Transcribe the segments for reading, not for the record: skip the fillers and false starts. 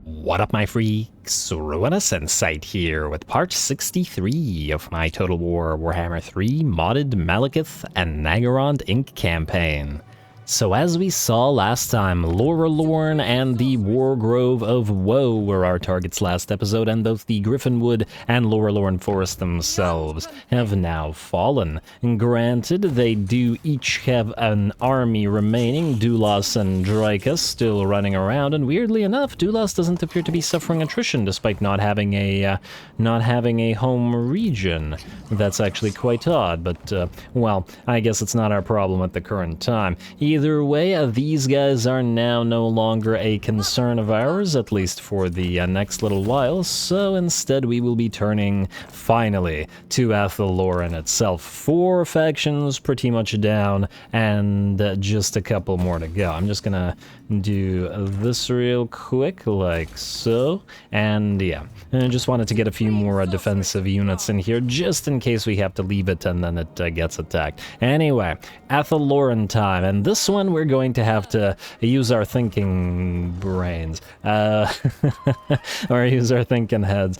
What up, my freaks? RuinousInsight here with part 63 of my Total War Warhammer 3 modded Malekith and Naggarond Inc. campaign. So as we saw last time, Lorelorn and the Wargrove of Woe were our targets last episode, and both the Griffinwood and Lorelorn Forest themselves have now fallen. Granted, they do each have an army remaining, Dulas and Draika still running around, and weirdly enough, Dulas doesn't appear to be suffering attrition despite not having a home region. That's actually quite odd, but, well, I guess it's not our problem at the current time. Either way, these guys are now no longer a concern of ours, at least for the next little while, so instead we will be turning, finally, to Athelloren itself. 4 factions pretty much down, and just a couple more to go. I'm just gonna do this real quick, like so, and yeah. And I just wanted to get a few more defensive units in here, just in case we have to leave it and then it gets attacked. Anyway, Athelloren time, and this one we're going to have to use our thinking brains, or use our thinking heads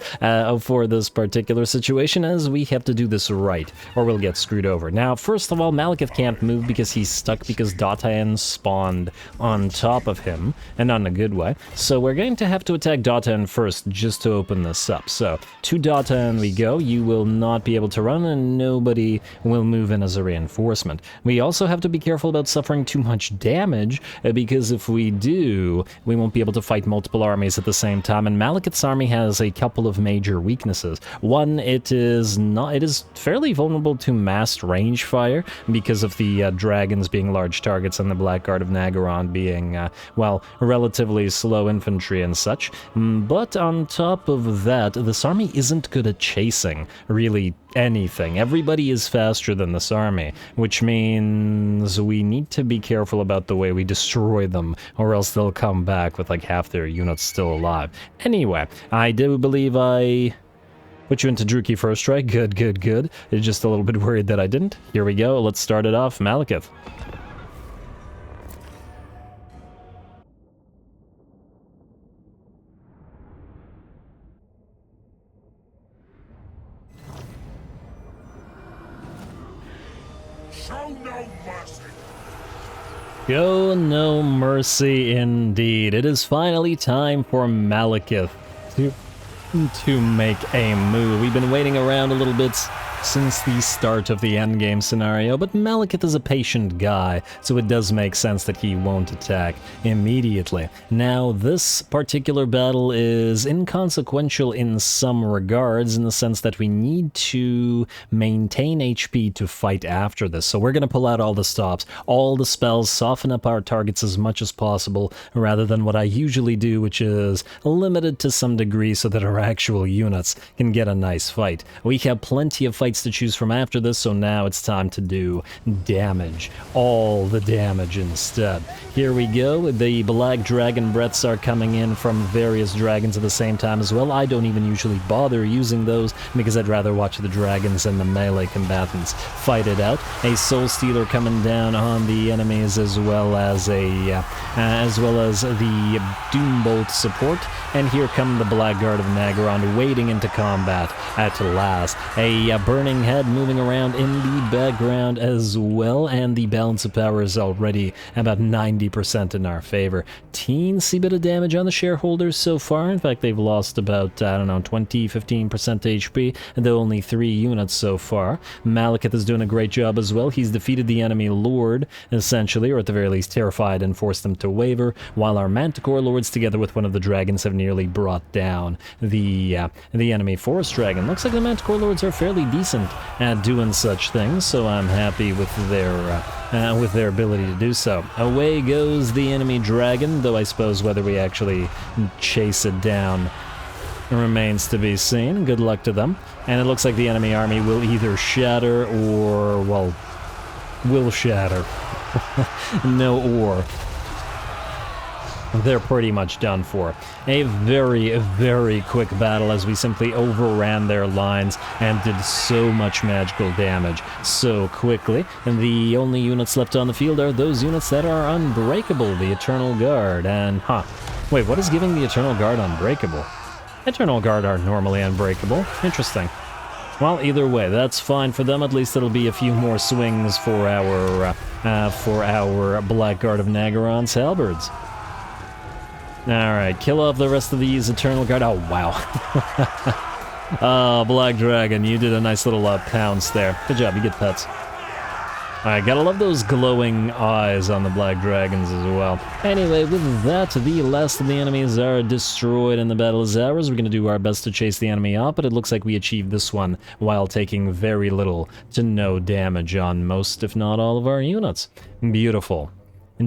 for this particular situation, as we have to do this right, or we'll get screwed over. Now, first of all, Malekith can't move because he's stuck because Dataen spawned on top of him, and not in a good way, so we're going to have to attack Dataen first just to open this up. So, to Dataen we go. You will not be able to run, and nobody will move in as a reinforcement. We also have to be careful about suffering too much damage, because if we do, we won't be able to fight multiple armies at the same time, and Malekith's army has a couple of major weaknesses. One, it is fairly vulnerable to massed range fire because of the dragons being large targets and the Blackguard of Naggarond being, well, relatively slow infantry and such. But on top of that, this army isn't good at chasing, really, anything. Everybody is faster than this army, which means we need to be careful about the way we destroy them, or else they'll come back with like half their units still alive. Anyway, I do believe I put you into Druki first, right? Good, good, good. Just a little bit worried that I didn't. Here we go, let's start it off. Malekith. Show no mercy. Show no mercy indeed. It is finally time for Malekith to make a move. We've been waiting around a little bit since the start of the endgame scenario, but Malekith is a patient guy, so it does make sense that he won't attack immediately. Now, this particular battle is inconsequential in some regards, in the sense that we need to maintain HP to fight after this, so we're going to pull out all the stops, all the spells, soften up our targets as much as possible, rather than what I usually do, which is limited to some degree so that our actual units can get a nice fight. We have plenty of fights to choose from after this, so now it's time to do damage. All the damage instead. Here we go. The Black Dragon breaths are coming in from various dragons at the same time as well. I don't even usually bother using those because I'd rather watch the dragons and the melee combatants fight it out. A Soul Stealer coming down on the enemies, as well as the Doombolt support. And here come the Blackguard of Naggarond wading into combat at last. A Burning Head moving around in the background as well, and the balance of power is already about 90% in our favor. Teensy bit of damage on the shareholders so far. In fact, they've lost about, I don't know, 20-15% HP, and though only 3 units so far. Malekith is doing a great job as well. He's defeated the enemy lord, essentially, or at the very least terrified and forced them to waver, while our Manticore lords, together with one of the dragons, have nearly brought down the enemy forest dragon. Looks like the Manticore lords are fairly decent at doing such things, so I'm happy with their ability to do so. Away goes the enemy dragon, though I suppose whether we actually chase it down remains to be seen. Good luck to them. And it looks like the enemy army will either shatter or, well, will shatter. No or. They're pretty much done for. A very, very quick battle as we simply overran their lines and did so much magical damage so quickly. And the only units left on the field are those units that are unbreakable, the Eternal Guard. And, Wait, what is giving the Eternal Guard unbreakable? Eternal Guard are normally unbreakable. Interesting. Well, either way, that's fine for them. At least it'll be a few more swings for our Blackguard of Naggarond's halberds. Alright, kill off the rest of these Eternal Guard. Oh, wow. Oh, Black Dragon, you did a nice little pounce there. Good job, you get pets. Alright, gotta love those glowing eyes on the Black Dragons as well. Anyway, with that, the last of the enemies are destroyed and the battle is ours. We're gonna do our best to chase the enemy out, but it looks like we achieved this one while taking very little to no damage on most, if not all, of our units. Beautiful.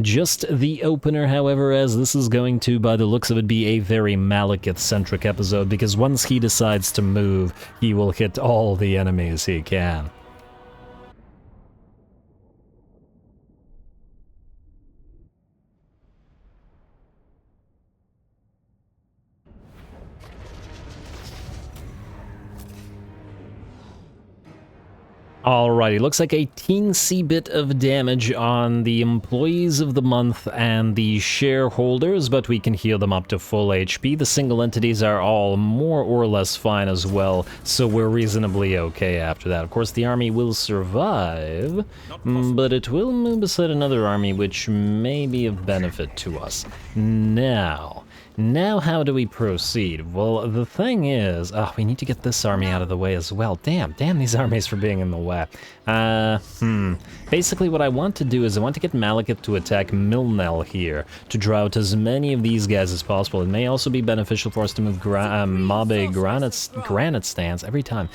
Just the opener, however, as this is going to, by the looks of it, be a very Malekith-centric episode, because once he decides to move, he will hit all the enemies he can. Alrighty, looks like a teensy bit of damage on the employees of the month and the shareholders, but we can heal them up to full HP. The single entities are all more or less fine as well, so we're reasonably okay after that. Of course, the army will survive, but it will move beside another army, which may be of benefit to us. Now how do we proceed? Well, the thing is, we need to get this army out of the way as well. Damn these armies for being in the way. Basically what I want to do is I want to get Malekith to attack Milnel here, to draw out as many of these guys as possible. It may also be beneficial for us to move Mabe Granite Stance every time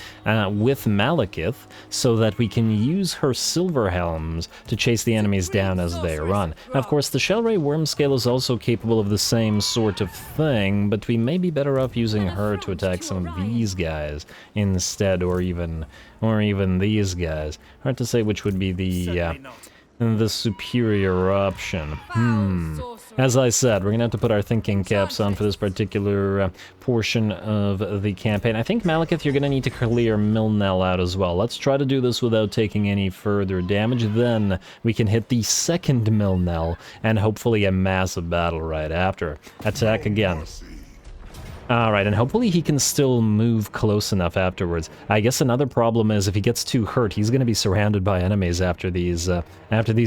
with Malekith, so that we can use her Silver Helms to chase the enemies down as they run. Now, of course, the Shellray Wormscale is also capable of the same sort of thing, but we may be better off using her to attack some of these guys instead, or even these guys. Hard to say which would be the superior option. As I said, we're gonna have to put our thinking caps on for this particular portion of the campaign. I think, Malekith, you're gonna need to clear Milnel out as well. Let's try to do this without taking any further damage. Then we can hit the second Milnel and hopefully a massive battle right after. Attack again. Alright, and hopefully he can still move close enough afterwards. I guess another problem is if he gets too hurt, he's going to be surrounded by enemies after these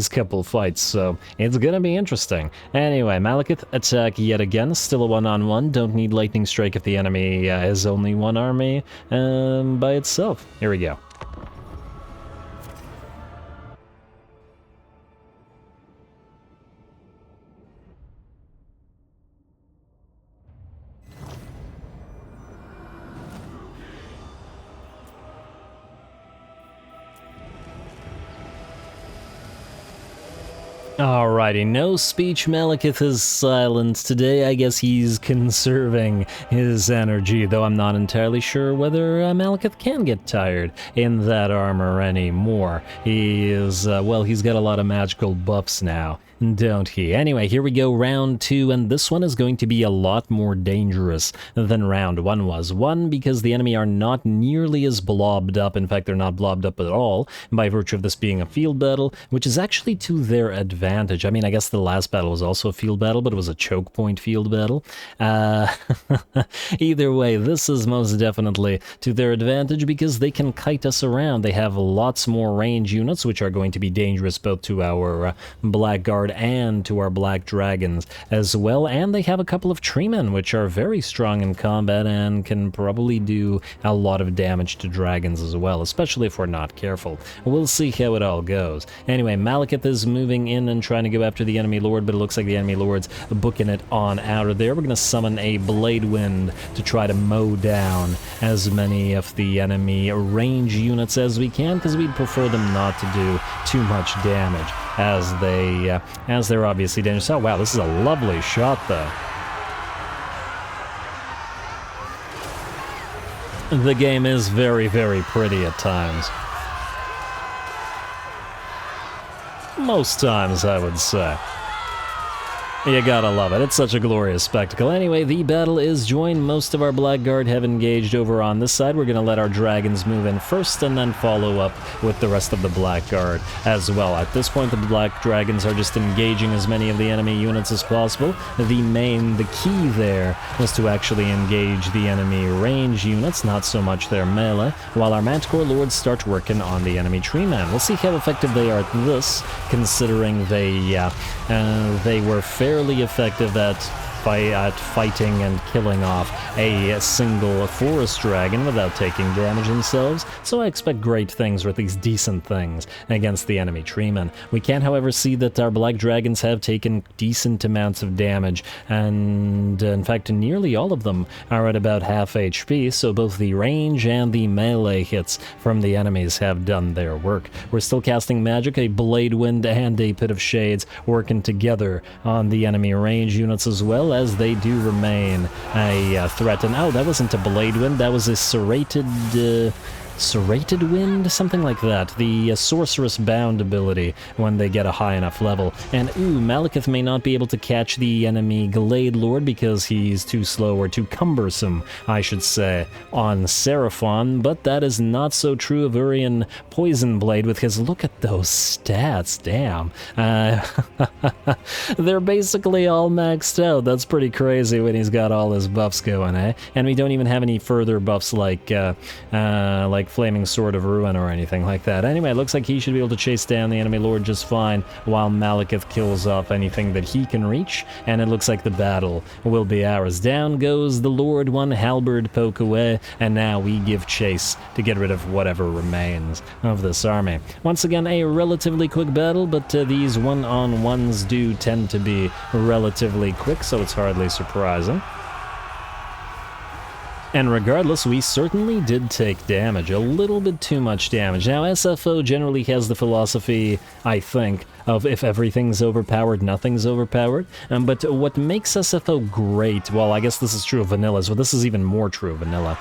couple fights, so it's going to be interesting. Anyway, Malekith, attack yet again, still a one-on-one. Don't need Lightning Strike if the enemy is only one army by itself. Here we go. Alrighty, no speech. Malekith is silent today. I guess he's conserving his energy, though I'm not entirely sure whether Malekith can get tired in that armor anymore. He is, well, he's got a lot of magical buffs now, don't he? Anyway, here we go, round 2, and this one is going to be a lot more dangerous than round 1 was. One, because the enemy are not nearly as blobbed up. In fact, they're not blobbed up at all, by virtue of this being a field battle, which is actually to their advantage. I mean, I guess the last battle was also a field battle, but it was a choke point field battle. Either way, this is most definitely to their advantage because they can kite us around. They have lots more range units, which are going to be dangerous both to our Blackguard and to our Black Dragons as well, and they have a couple of Treemen, which are very strong in combat and can probably do a lot of damage to dragons as well, especially if we're not careful. We'll see how it all goes. Anyway, Malekith is moving in and trying to go after the enemy lord, but it looks like the enemy lord's booking it on out of there. We're going to summon a Blade Wind to try to mow down as many of the enemy range units as we can, because we'd prefer them not to do too much damage, as they're obviously dangerous. Oh wow, this is a lovely shot though. The game is very, very pretty at times. Most times, I would say. You gotta love it. It's such a glorious spectacle. Anyway, the battle is joined. Most of our Blackguard have engaged over on this side. We're gonna let our dragons move in first and then follow up with the rest of the Blackguard as well. At this point, the Black Dragons are just engaging as many of the enemy units as possible. The key there was to actually engage the enemy range units, not so much their melee, while our Manticore Lords start working on the enemy tree man. We'll see how effective they are at this, considering they were fairly effective at fighting and killing off a single forest dragon without taking damage themselves, so I expect great things, or at least decent things, against the enemy treemen. We can, however, see that our black dragons have taken decent amounts of damage, and in fact nearly all of them are at about half HP, so both the range and the melee hits from the enemies have done their work. We're still casting magic, a Blade Wind and a Pit of Shades working together on the enemy range units as well, as they do remain a threat. And oh, that wasn't a Blade Wind, that was a Serrated Wind? Something like that. The Sorceress Bound ability when they get a high enough level. And ooh, Malekith may not be able to catch the enemy Glade Lord because he's too slow, or too cumbersome, I should say, on Seraphon, but that is not so true of Urian Poison Blade with his, look at those stats, damn. They're basically all maxed out. That's pretty crazy when he's got all his buffs going, eh? And we don't even have any further buffs like Flaming Sword of Ruin or anything like that. Anyway, it looks like he should be able to chase down the enemy lord just fine, while Malekith kills off anything that he can reach, and it looks like the battle will be ours. Down goes the lord, one halberd poke away, and now we give chase to get rid of whatever remains of this army. Once again, a relatively quick battle, but these one-on-ones do tend to be relatively quick, so it's hardly surprising. And regardless, we certainly did take damage, a little bit too much damage. Now, SFO generally has the philosophy, I think, of if everything's overpowered, nothing's overpowered. But what makes SFO great, well, I guess this is true of vanilla, so this is even more true of vanilla,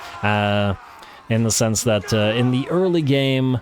in the sense that in the early game,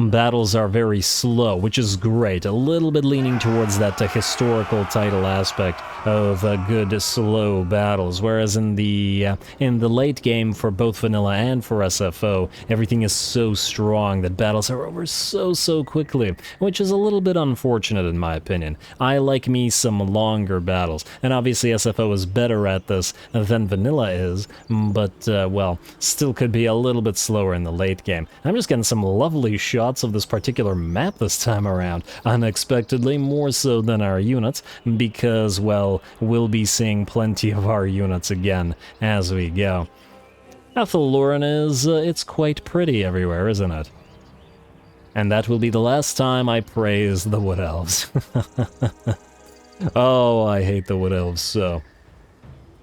battles are very slow, which is great. A little bit leaning towards that historical title aspect of good slow battles, whereas in the late game for both vanilla and for SFO, everything is so strong that battles are over so quickly, which is a little bit unfortunate in my opinion. I like me some longer battles, and obviously SFO is better at this than vanilla is, but well, still could be a little bit slower in the late game. I'm just getting some lovely shots of this particular map this time around, unexpectedly more so than our units, because, well, we'll be seeing plenty of our units again as we go. Athelloran is, it's quite pretty everywhere, isn't it? And that will be the last time I praise the Wood Elves. Oh, I hate the Wood Elves so.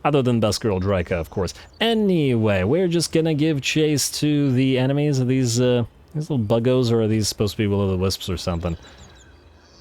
Other than Best Girl Draika, of course. Anyway, we're just gonna give chase to the enemies of these little buggos, or are these supposed to be will-o'-the-wisps or something?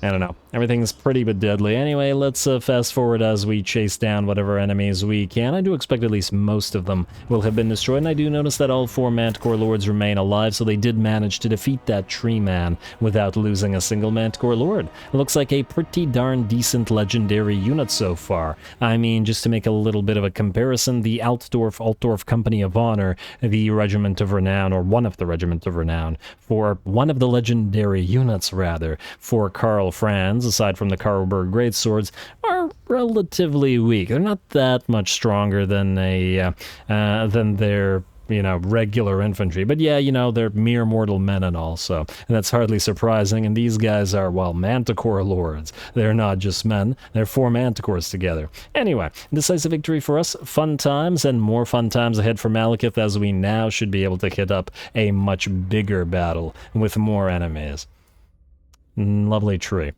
I don't know. Everything's pretty but deadly. Anyway, let's fast forward as we chase down whatever enemies we can. I do expect at least most of them will have been destroyed, and I do notice that all 4 Manticore Lords remain alive, so they did manage to defeat that tree man without losing a single Manticore Lord. It looks like a pretty darn decent legendary unit so far. I mean, just to make a little bit of a comparison, the Altdorf Company of Honor, the Regiment of Renown, or one of the Regiment of Renown, for one of the legendary units, rather, for Karl Franz, aside from the Karlberg Greatswords, are relatively weak. They're not that much stronger than their, you know, regular infantry. But yeah, you know, they're mere mortal men and all, so that's hardly surprising. And these guys are, well, Manticore Lords. They're not just men, they're 4 Manticores together. Anyway, decisive victory for us, fun times, and more fun times ahead for Malekith, as we now should be able to hit up a much bigger battle with more enemies. Lovely tree.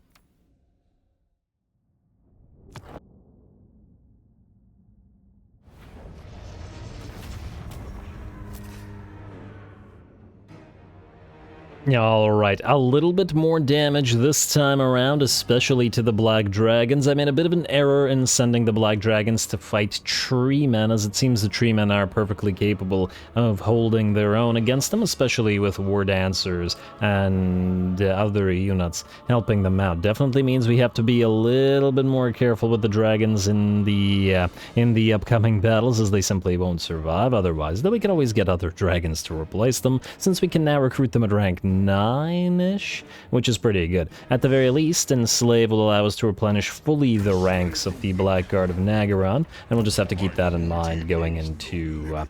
Alright, a little bit more damage this time around, especially to the Black Dragons. I made a bit of an error in sending the Black Dragons to fight tree men, as it seems the tree men are perfectly capable of holding their own against them, especially with war dancers and other units helping them out. Definitely means we have to be a little bit more careful with the dragons in the upcoming battles, as they simply won't survive otherwise, though we can always get other dragons to replace them, since we can now recruit them at rank 9-ish, which is pretty good. At the very least, Enslave will allow us to replenish fully the ranks of the Blackguard of Naggarond, and we'll just have to keep that in mind going into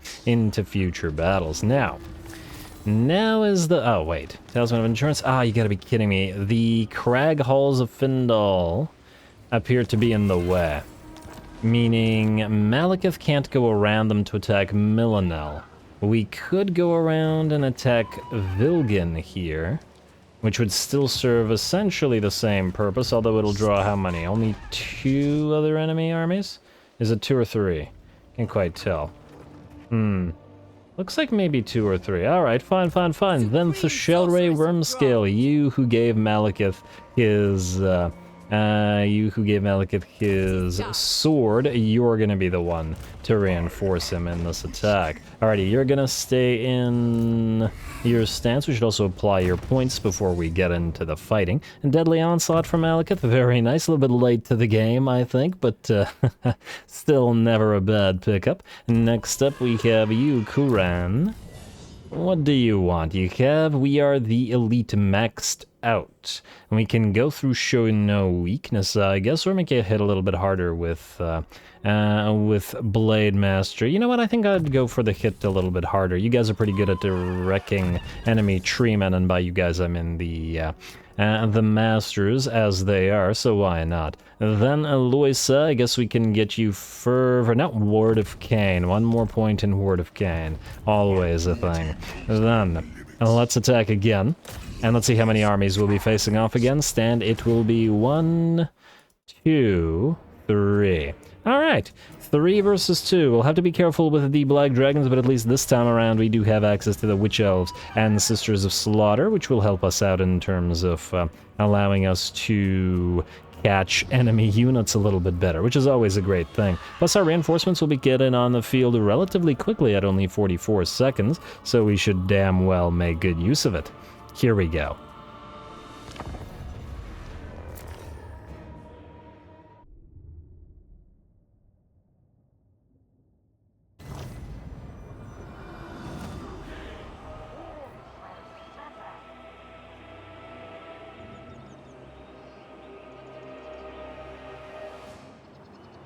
future battles. Now is the... oh, wait. Talisman of Insurance? Ah, you gotta be kidding me. The Crag Halls of Findal appear to be in the way, meaning Malekith can't go around them to attack Millenel. We could go around and attack Vilgin here, which would still serve essentially the same purpose, although it'll draw how many? Only 2 other enemy armies? Is it 2 or 3? Can't quite tell. Looks like maybe 2 or 3. Alright, fine. Then Theshelray Wormscale, you who gave Malekith his sword, you're gonna be the one to reinforce him in this attack. Alrighty, you're gonna stay in your stance. We should also apply your points before we get into the fighting. And Deadly Onslaught from Malekith, very nice. A little bit late to the game, I think, but still never a bad pickup. Next up, we have you, Kuran. What do you want? We are the elite maxed out. And we can go through show no weakness, I guess, or make it hit a little bit harder with Blade Master. You know what? I think I'd go for the hit a little bit harder. You guys are pretty good at wrecking enemy treemen, and by you guys I mean the masters as they are, so why not? Then Aloysa, I guess we can get you Fervor, not Ward of Cain, 1 more point in Ward of Cain, always a thing. Then, let's attack again, and let's see how many armies we'll be facing off against, and it will be 1, 2, 3. Alright, 3 versus 2. We'll have to be careful with the Black Dragons, but at least this time around we do have access to the Witch Elves and Sisters of Slaughter, which will help us out in terms of allowing us to catch enemy units a little bit better, which is always a great thing. Plus our reinforcements will be getting on the field relatively quickly at only 44 seconds, so we should damn well make good use of it. Here we go.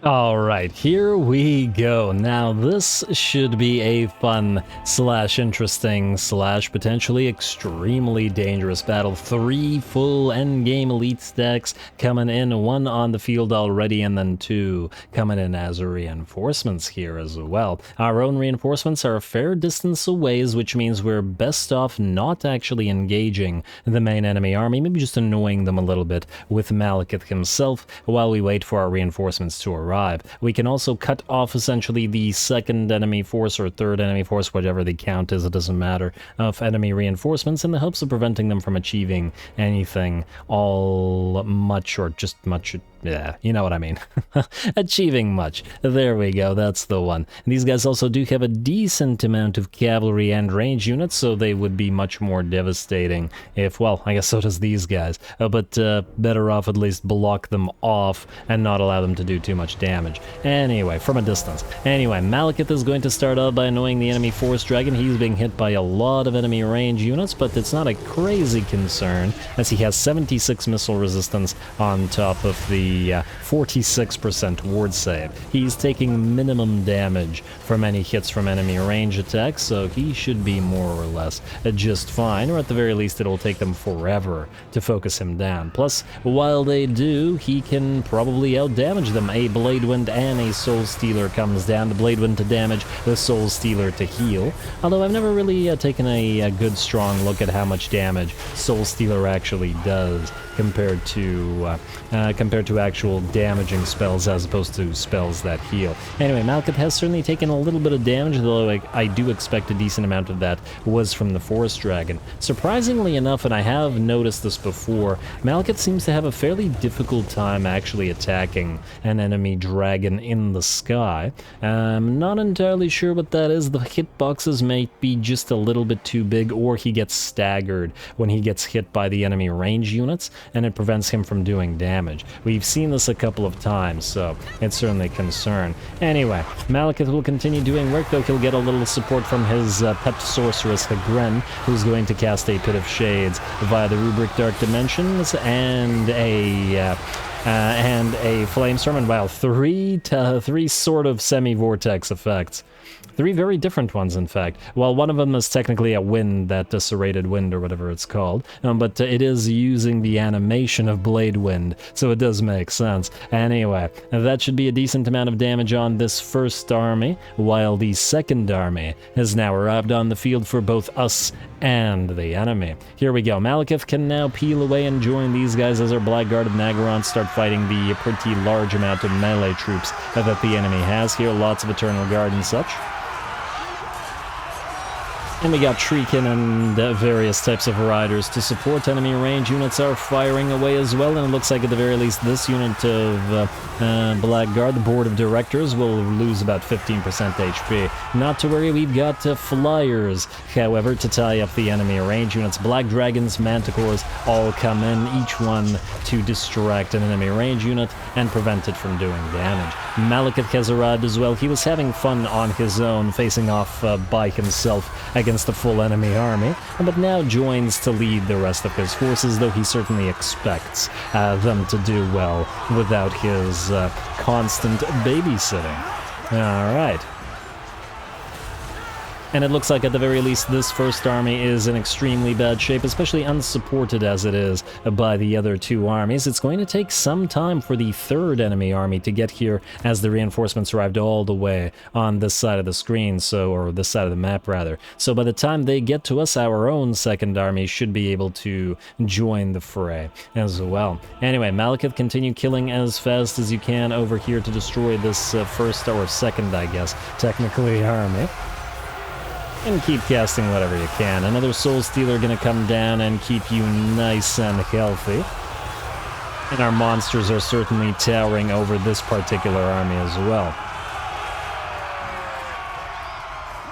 Alright, here we go. Now this should be a fun / interesting / potentially extremely dangerous battle. 3 full endgame elite stacks coming in, 1 on the field already, and then 2 coming in as reinforcements here as well. Our own reinforcements are a fair distance away, which means we're best off not actually engaging the main enemy army, maybe just annoying them a little bit with Malekith himself while we wait for our reinforcements to arrive. We can also cut off essentially the 2nd enemy force or 3rd enemy force, whatever the count is, it doesn't matter, of enemy reinforcements in the hopes of preventing them from achieving anything all much or just much. Yeah, you know what I mean. Achieving much. There we go, that's the one. These guys also do have a decent amount of cavalry and range units, so they would be much more devastating if, well, I guess so does these guys. But better off at least block them off and not allow them to do too much damage. Anyway, from a distance. Anyway, Malekith is going to start out by annoying the enemy Force Dragon. He's being hit by a lot of enemy range units, but it's not a crazy concern, as he has 76 missile resistance on top of the 46% ward save. He's taking minimum damage from any hits from enemy range attacks, so he should be more or less just fine, or at the very least it'll take them forever to focus him down. Plus, while they do, he can probably outdamage them. A Blade Wind and a Soul Stealer comes down. The Blade Wind to damage, the Soul Stealer to heal. Although I've never really taken a good strong look at how much damage Soul Stealer actually does compared to actual damaging spells as opposed to spells that heal. Anyway, Malekith has certainly taken a little bit of damage, though I do expect a decent amount of that was from the Forest Dragon. Surprisingly enough, and I have noticed this before, Malekith seems to have a fairly difficult time actually attacking an enemy dragon in the sky. I'm not entirely sure what that is. The hitboxes may be just a little bit too big, or he gets staggered when he gets hit by the enemy range units, and it prevents him from doing damage. We've seen this a couple of times, so it's certainly a concern. Anyway, Malekith will continue doing work, though he'll get a little support from his pet sorceress, Hagren, who's going to cast a Pit of Shades via the Rubric Dark Dimensions and a Flamestorm, and wow, three sort of semi-vortex effects. Three very different ones, in fact. Well, one of them is technically a wind, that serrated wind or whatever it's called, but it is using the animation of Blade Wind, so it does make sense. Anyway, that should be a decent amount of damage on this first army, while the second army has now arrived on the field for both us and the enemy. Here we go. Malekith can now peel away and join these guys as our Blackguard of Naggarond start fighting the pretty large amount of melee troops that the enemy has here. Lots of Eternal Guard and such. And we got Shriekin and various types of riders to support. Enemy range units are firing away as well, and it looks like at the very least this unit of Blackguard, the board of directors, will lose about 15% HP. Not to worry, we've got flyers, however, to tie up the enemy range units. Black Dragons, Manticores all come in, each one to distract an enemy range unit and prevent it from doing damage. Malekith has arrived as well. He was having fun on his own, facing off by himself against the full enemy army, but now joins to lead the rest of his forces, though he certainly expects them to do well without his constant babysitting. Alright. And it looks like at the very least this first army is in extremely bad shape, especially unsupported as it is by the other two armies. It's going to take some time for the third enemy army to get here as the reinforcements arrived all the way on this side of the screen, or this side of the map rather. So by the time they get to us, our own second army should be able to join the fray as well. Anyway, Malekith, continue killing as fast as you can over here to destroy this first, or second, I guess, technically, army. And keep casting whatever you can. Another Soul Stealer gonna come down and keep you nice and healthy. And our monsters are certainly towering over this particular army as well.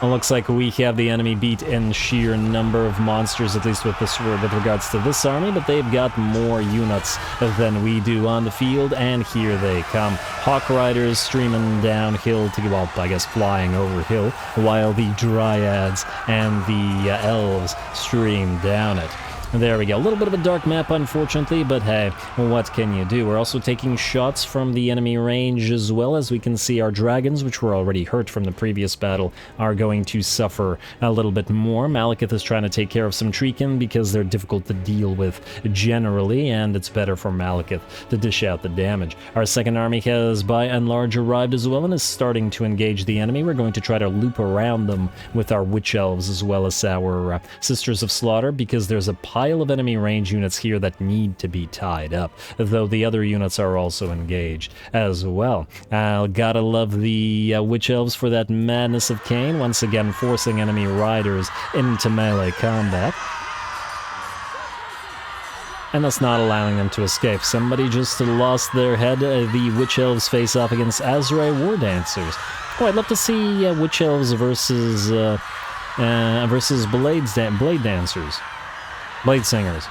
It looks like we have the enemy beat in sheer number of monsters, at least with regards to this army, but they've got more units than we do on the field, and here they come. Hawk Riders streaming downhill to, well, I guess flying over hill, while the Dryads and the Elves stream down it. There we go. A little bit of a dark map, unfortunately, but hey, what can you do? We're also taking shots from the enemy range as well, as we can see our dragons, which were already hurt from the previous battle, are going to suffer a little bit more. Malekith is trying to take care of some Treekin because they're difficult to deal with generally, and it's better for Malekith to dish out the damage. Our second army has by and large arrived as well and is starting to engage the enemy. We're going to try to loop around them with our Witch Elves as well as our Sisters of Slaughter, because there's a pile of enemy range units here that need to be tied up, though the other units are also engaged as well. Gotta love the Witch Elves for that madness of Cain, once again forcing enemy riders into melee combat. And that's not allowing them to escape. Somebody just lost their head. The Witch Elves face off against Azure War Dancers. Oh, I'd love to see Witch Elves versus Blade Dancers. Blade Singers.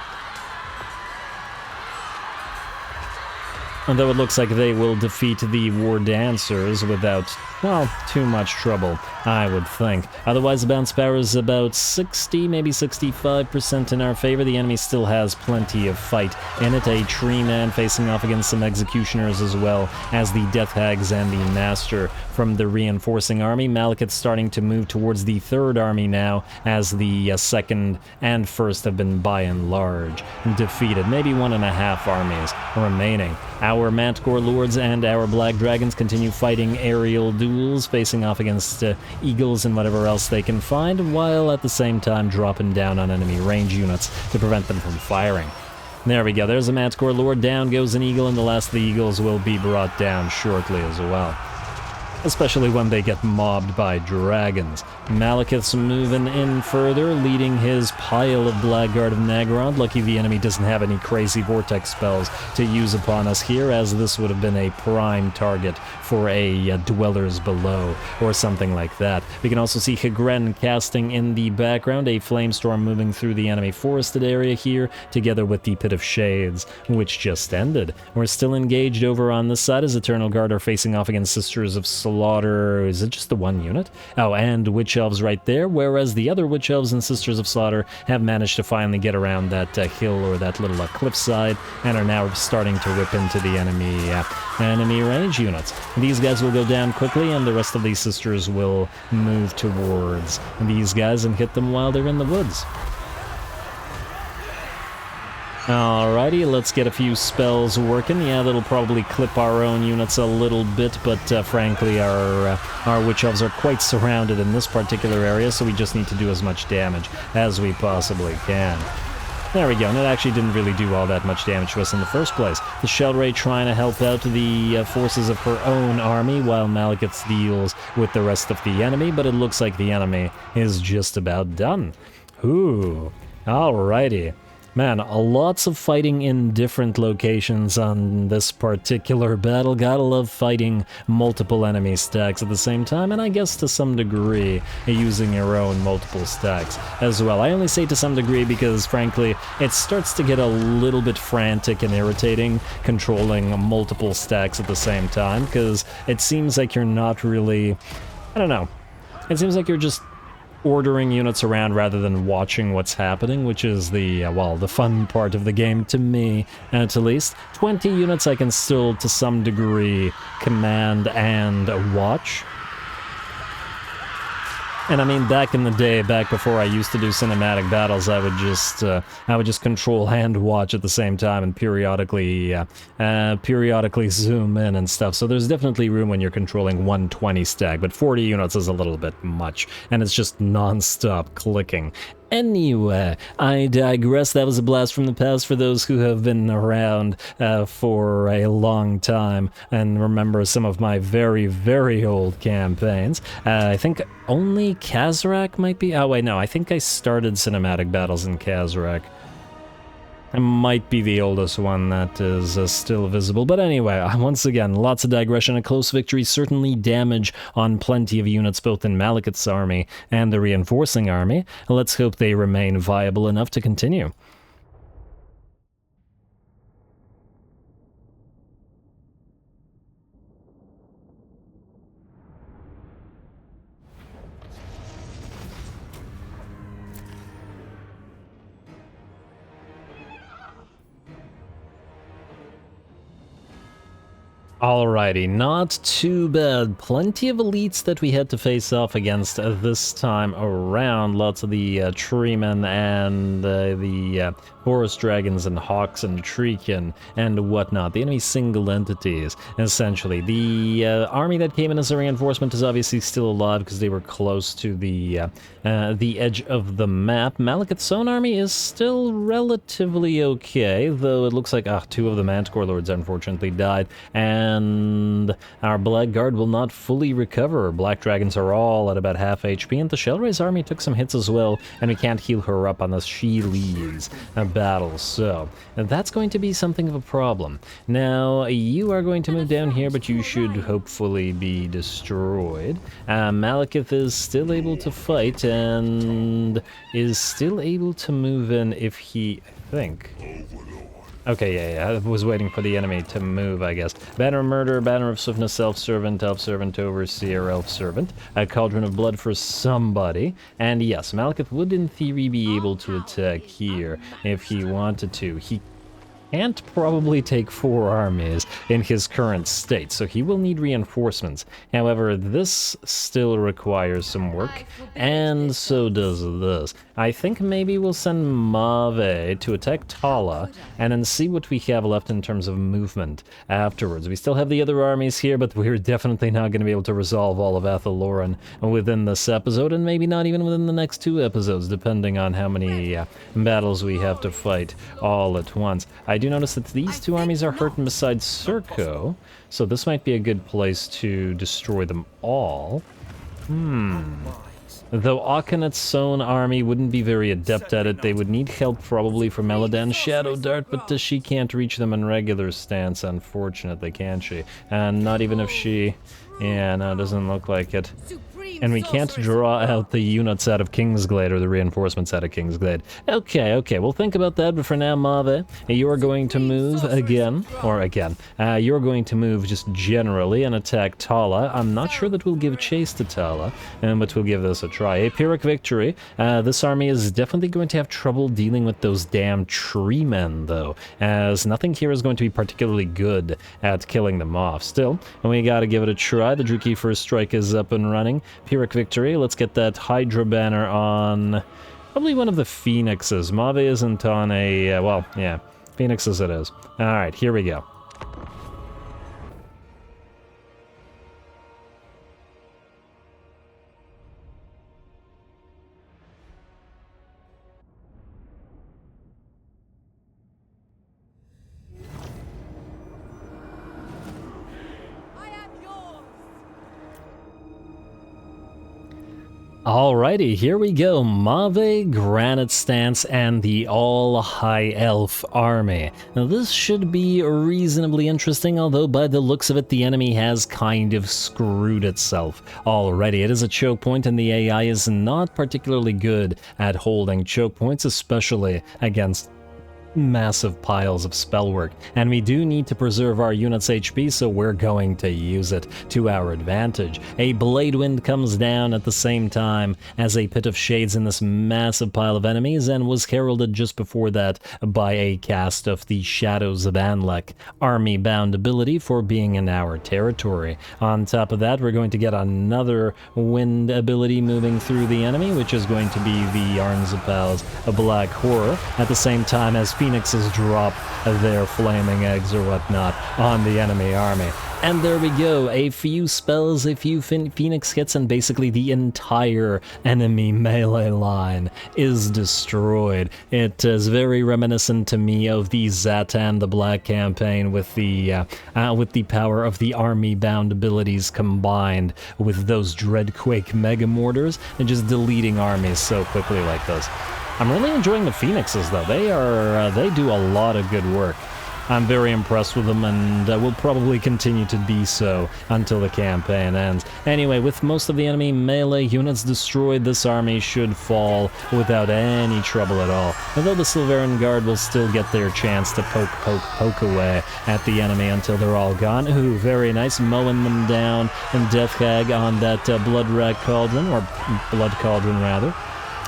Although it looks like they will defeat the War Dancers without, well, too much trouble, I would think. Otherwise, the bounce power is about 60, maybe 65% in our favor. The enemy still has plenty of fight in it. A Tree Man facing off against some Executioners, as well as the Death Hags and the Master from the reinforcing army. Malekith starting to move towards the third army now, as the second and first have been by and large defeated. Maybe 1.5 armies remaining. Our Manticore Lords and our Black Dragons continue fighting aerial duels, facing off against eagles and whatever else they can find, while at the same time dropping down on enemy range units to prevent them from firing. There we go, there's a Manticore Lord, down goes an eagle, and the last of the eagles will be brought down shortly as well. Especially when they get mobbed by dragons. Malekith's moving in further, leading his pile of Blackguard of Naggarond. Lucky the enemy doesn't have any crazy vortex spells to use upon us here, as this would have been a prime target for a Dwellers Below or something like that. We can also see Hagren casting in the background, a Flamestorm moving through the enemy forested area here, together with the Pit of Shades, which just ended. We're still engaged over on this side as Eternal Guard are facing off against Sisters of Slaughter. Is it just the one unit? Oh, and Witch Elves right there, whereas the other Witch Elves and Sisters of Slaughter have managed to finally get around that hill or that little cliffside and are now starting to rip into the enemy range units. These guys will go down quickly, and the rest of these Sisters will move towards these guys and hit them while they're in the woods. Alrighty, let's get a few spells working. Yeah, that'll probably clip our own units a little bit, but frankly, our Witch Elves are quite surrounded in this particular area, so we just need to do as much damage as we possibly can. There we go, and it actually didn't really do all that much damage to us in the first place. The Shellray trying to help out the forces of her own army, while Malekith deals with the rest of the enemy, but it looks like the enemy is just about done. Ooh, alrighty. Man, lots of fighting in different locations on this particular battle. Gotta love fighting multiple enemy stacks at the same time, and I guess to some degree using your own multiple stacks as well. I only say to some degree because, frankly, it starts to get a little bit frantic and irritating controlling multiple stacks at the same time, because it seems like you're not really... I don't know. It seems like you're just ordering units around rather than watching what's happening, which is the, well, the fun part of the game to me, at least. 20 units I can still, to some degree, command and watch. And I mean, back in the day, back before I used to do cinematic battles, I would just control and watch at the same time and periodically zoom in and stuff. So there's definitely room when you're controlling 120 stack, but 40 units is a little bit much, and it's just non-stop clicking. Anyway, I digress. That was a blast from the past for those who have been around for a long time and remember some of my very, very old campaigns. I think only Kazarak might be... Oh, wait, no. I think I started cinematic battles in Kazarak. It might be the oldest one that is still visible. But anyway, once again, lots of digression. A close victory, certainly damage on plenty of units, both in Malekith's army and the reinforcing army. Let's hope they remain viable enough to continue. Alrighty, not too bad. Plenty of elites that we had to face off against this time around. Lots of the treemen and the forest dragons and hawks and treekin and whatnot. The enemy single entities, essentially. The army that came in as a reinforcement is obviously still alive because they were close to the edge of the map. Malekith's own army is still relatively okay, though it looks like two of the Manticore Lords unfortunately died, and our Blackguard will not fully recover. Black Dragons are all at about half HP, and the Shellray's army took some hits as well, and we can't heal her up unless she leaves a battle, so that's going to be something of a problem. Now, you are going to move down here, but you should hopefully be destroyed. Malekith is still able to fight, and is still able to move in if he, I think... Okay, yeah, I was waiting for the enemy to move, I guess. Banner of Murder, Banner of Swiftness, Elf-Servant, Overseer, Elf-Servant, a Cauldron of Blood for somebody, and yes, Malekith would in theory be able to attack here if he wanted to. He can't probably take 4 armies in his current state, so he will need reinforcements. However, this still requires some work, and so does this. I think maybe we'll send Mave to attack Tala, and then see what we have left in terms of movement afterwards. We still have the other armies here, but we're definitely not going to be able to resolve all of Athaloran within this episode, and maybe not even within the next 2 episodes, depending on how many battles we have to fight all at once. I do notice that these 2 armies are hurting besides Circo, so this might be a good place to destroy them all. Though Akhenet's own army wouldn't be very adept at it, they would need help probably from Eladan's Shadow Dart, but she can't reach them in regular stance, unfortunately, can she? And not even if she... Yeah, no, it doesn't look like it. And we can't draw out the units out of Kingsglade or the reinforcements out of Kingsglade. Okay, we'll think about that, but for now, Mave, you're going to move again, you're going to move just generally and attack Tala. I'm not sure that we'll give chase to Tala, but we'll give this a try. A Pyrrhic victory. This army is definitely going to have trouble dealing with those damn tree men, though, as nothing here is going to be particularly good at killing them off. Still, we gotta give it a try. The Druki First Strike is up and running. Pyrrhic victory. Let's get that Hydra banner on probably one of the Phoenixes. Mave isn't on a, well, yeah, Phoenixes it is. Alright, here we go. Alrighty, here we go. Mave, Granite Stance, and the All-High Elf army. Now this should be reasonably interesting, although by the looks of it, the enemy has kind of screwed itself already. It is a choke point, and the AI is not particularly good at holding choke points, especially against massive piles of spell work, and we do need to preserve our unit's HP, so we're going to use it to our advantage. A Blade Wind comes down at the same time as a Pit of Shades in this massive pile of enemies, and was heralded just before that by a cast of the Shadows of Anlek army-bound ability for being in our territory. On top of that, we're going to get another wind ability moving through the enemy, which is going to be the Arnzapal's Black Horror, at the same time as Phoenixes drop their flaming eggs or whatnot on the enemy army. And there we go, a few spells, a few Phoenix hits, and basically the entire enemy melee line is destroyed. It is very reminiscent to me of the Zatan the Black campaign with the power of the army-bound abilities combined with those Dreadquake Mega Mortars, and just deleting armies so quickly like this. I'm really enjoying the Phoenixes, though. They do a lot of good work. I'm very impressed with them, and will probably continue to be so until the campaign ends. Anyway, with most of the enemy melee units destroyed, this army should fall without any trouble at all. Although the Silveran Guard will still get their chance to poke away at the enemy until they're all gone. Ooh, very nice, mowing them down, and Death Hag on that Blood Rack Cauldron, or Blood Cauldron rather.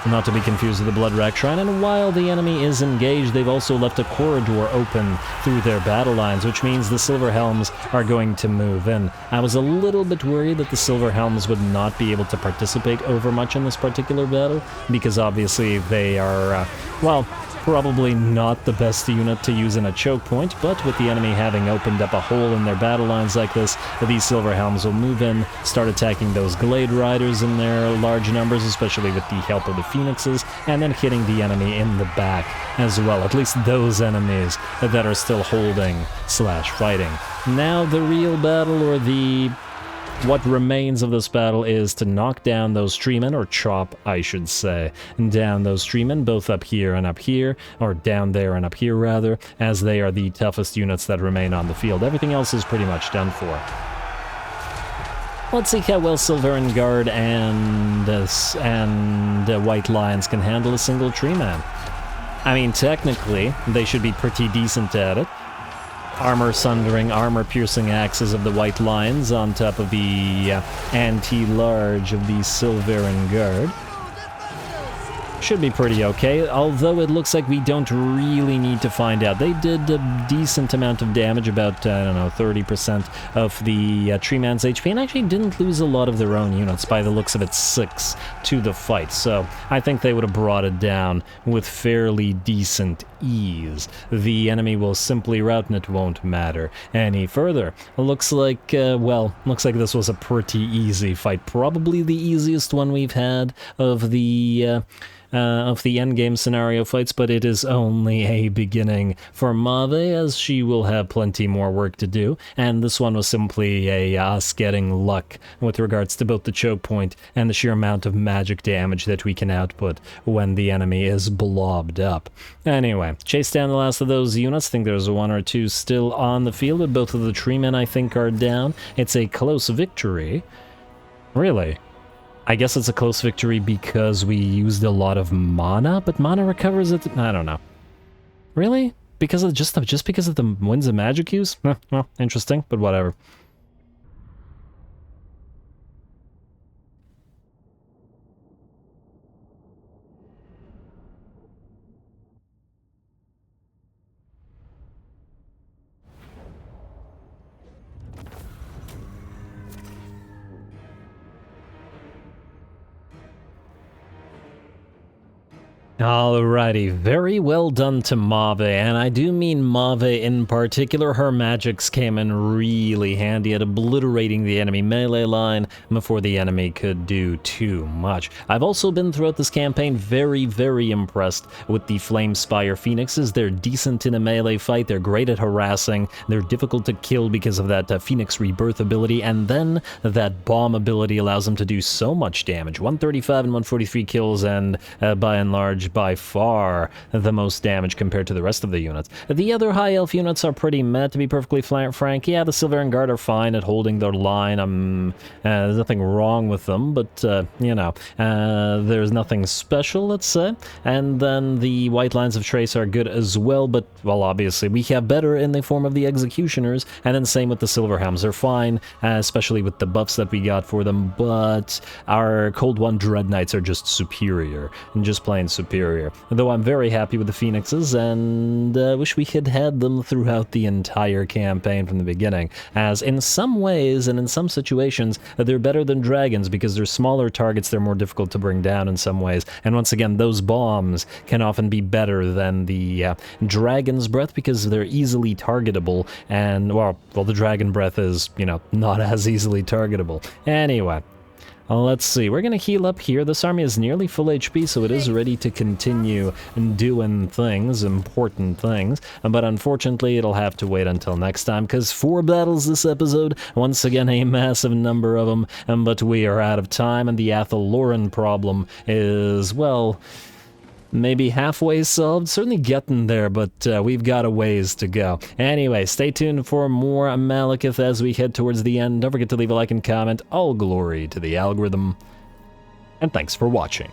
Not to be confused with the Blood Rack Shrine, and while the enemy is engaged, they've also left a corridor open through their battle lines, which means the Silver Helms are going to move in. I was a little bit worried that the Silver Helms would not be able to participate over much in this particular battle, because obviously they are, well, probably not the best unit to use in a choke point, but with the enemy having opened up a hole in their battle lines like this, these Silver Helms will move in, start attacking those Glade Riders in their large numbers, especially with the help of the Phoenixes, and then hitting the enemy in the back as well, at least those enemies that are still holding / fighting. Now the real battle, or what remains of this battle, is to knock down those treemen, or chop, I should say, down those treemen, both up here and up here, or down there and up here rather, as they are the toughest units that remain on the field. Everything else is pretty much done for. Let's see how well Silveran Guard and White Lions can handle a single treeman. I mean, technically, they should be pretty decent at it. Armor-sundering, armor-piercing axes of the White Lions on top of the anti-large of the Silveran Guard. should be pretty okay, although it looks like we don't really need to find out. They did a decent amount of damage, about, I don't know, 30% of the Tree Man's HP, and actually didn't lose a lot of their own units, by the looks of it, 6 to the fight, so I think they would have brought it down with fairly decent ease. The enemy will simply rout and it won't matter any further. Looks like, looks like this was a pretty easy fight, probably the easiest one we've had of the endgame scenario fights, but it is only a beginning for Mave, as she will have plenty more work to do, and this one was simply us getting luck with regards to both the choke point and the sheer amount of magic damage that we can output when the enemy is blobbed up. Anyway, chase down the last of those units. I think there's 1 or 2 still on the field, but both of the tree men I think are down. It's a close victory. Really? I guess it's a close victory because we used a lot of mana, but mana recovers at I don't know. Really? Because of just because of the Winds of Magic use? Well, interesting, but whatever. Alrighty, very well done to Mave, and I do mean Mave in particular. Her magics came in really handy at obliterating the enemy melee line before the enemy could do too much. I've also been throughout this campaign very, very impressed with the Flamespire Phoenixes. They're decent in a melee fight, they're great at harassing, they're difficult to kill because of that Phoenix Rebirth ability, and then that bomb ability allows them to do so much damage. 135 and 143 kills, and by and large, by far the most damage compared to the rest of the units. The other high elf units are pretty meh, to be perfectly frank. Yeah, the Silverian Guard are fine at holding their line. There's nothing wrong with them, but, you know, there's nothing special, let's say. And then the White Lines of Trace are good as well, but, well, obviously, we have better in the form of the Executioners, and then same with the Silverhams. They're fine, especially with the buffs that we got for them, but our Cold One Dread Knights are just superior, and just plain superior. Though I'm very happy with the Phoenixes, and wish we had had them throughout the entire campaign from the beginning, as in some ways and in some situations they're better than dragons because they're smaller targets, they're more difficult to bring down in some ways, and once again those bombs can often be better than the Dragon's Breath because they're easily targetable, and well the Dragon Breath is, you know, not as easily targetable. Anyway, let's see, we're going to heal up here. This army is nearly full HP, so it is ready to continue doing things, important things, but unfortunately it'll have to wait until next time, because 4 battles this episode, once again a massive number of them, but we are out of time, and the Athaloran problem is, well, maybe halfway solved, certainly getting there, but we've got a ways to go. Anyway, stay tuned for more Malekith as we head towards the end. Don't forget to leave a like and comment. All glory to the algorithm, and thanks for watching.